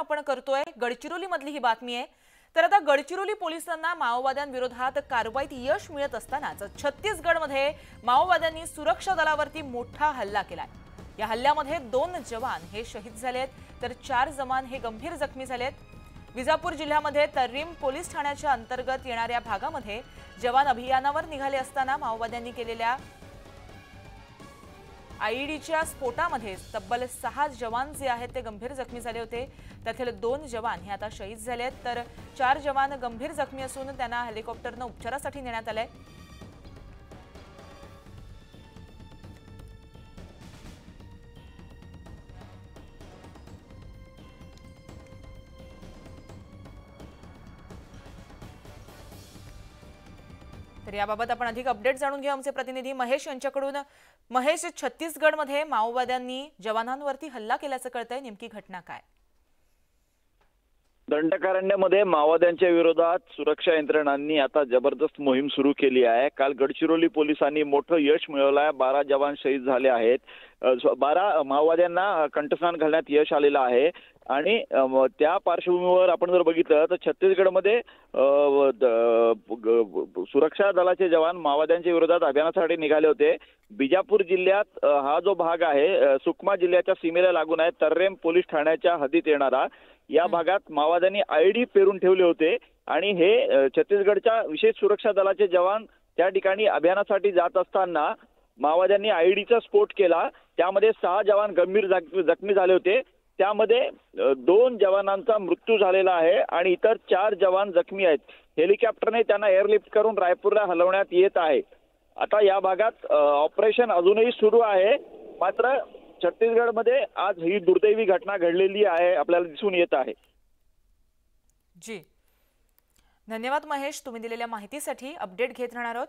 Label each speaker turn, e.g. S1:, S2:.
S1: आपण करतोय गडचिरोली मधली ही बातमी आहे। तर आता गडचिरोली पोलिसांना माओवाद्यांविरोधात कारवाईत यश मिळत असतानाच छत्तीसगडमध्ये माओवाद्यांनी सुरक्षा दलावरती मोठा हल्ला केलाय। या हल्ल्यामध्ये 2 जवान हे शहीद झालेत तर 4 जवान हे गंभीर जखमी झालेत। विजापूर जिल्ह्यामध्ये तर्रीम पोलीस ठाण्याच्या अंतर्गत येणाऱ्या भागामध्ये जवान अभियानावर निघाले असताना माओवाद्यांनी केलेल्या आईडीच्या स्फोटामध्ये तब्बल 6 जवान जे आहेत ते गंभीर जखमी झाले होते। त्यातील 2 जवान हे आता शहीद झालेत तर 4 जवान गंभीर जखमी असून त्यांना हेलिकॉप्टरने उपचारासाठी नेण्यात आले। तर याबाबत आपण अधिक अपडेट जाणून घेऊ आमचे प्रतिनिधी महेश यांच्याकडून। महेश, छत्तीसगडमध्ये माओवाद्यांनी जवानांवरती हल्ला केल्याचं कळतंय, नेमकी घटना काय?
S2: दंडकारण्यमध्ये माओवाद्यांच्या विरोधात सुरक्षा यंत्रणांनी आता जबरदस्त मोहीम सुरू केली आहे। काल गडचिरोली पोलिसांनी मोठं यश मिळवलं आहे। 12 जवान शहीद झाले आहेत। 12 माओवाद्यांना कंठस्नान घालण्यात यश आलेलं आहे आणि त्या पार्श्वभूमीवर आपण जर बघितलं तर छत्तीसगडमध्ये सुरक्षा दलाचे जवान माओवाद्यांच्या विरोधात अभियानासाठी निघाले होते। बिजापूर जिल्ह्यात हा जो भाग आहे सुकमा जिल्ह्याच्या सीमेला लागून आहे, तर्रेम पोलीस ठाण्याच्या हद्दीत येणारा या भागात माओवाद्यांनी आयडी पेरून ठेवले होते आणि हे छत्तीसगडच्या विशेष सुरक्षा दलाचे जवान त्या ठिकाणी अभियानासाठी जात असताना माओवाद्यांनी आयडीचा स्फोट केला। त्यामध्ये 6 जवान गंभीर जखमी झाले होते। त्यामध्ये 2 जवानांचा मृत्यू झालेला आहे आणि इतर 4 जवान जखमी आहेत। हेलिकॉप्टरने त्यांना एअरलिफ्ट करून रायपूरला हलवण्यात येत आहे। आता या भागात ऑपरेशन अजूनही सुरू आहे, मात्र छत्तीसगडमध्ये आज ही दुर्दैवी घटना घडलेली आहे आपल्याला दिसून येत आहे।
S1: जी, धन्यवाद महेश, तुम्ही दिलेल्या माहितीसाठी। अपडेट घेत राहणार आहोत।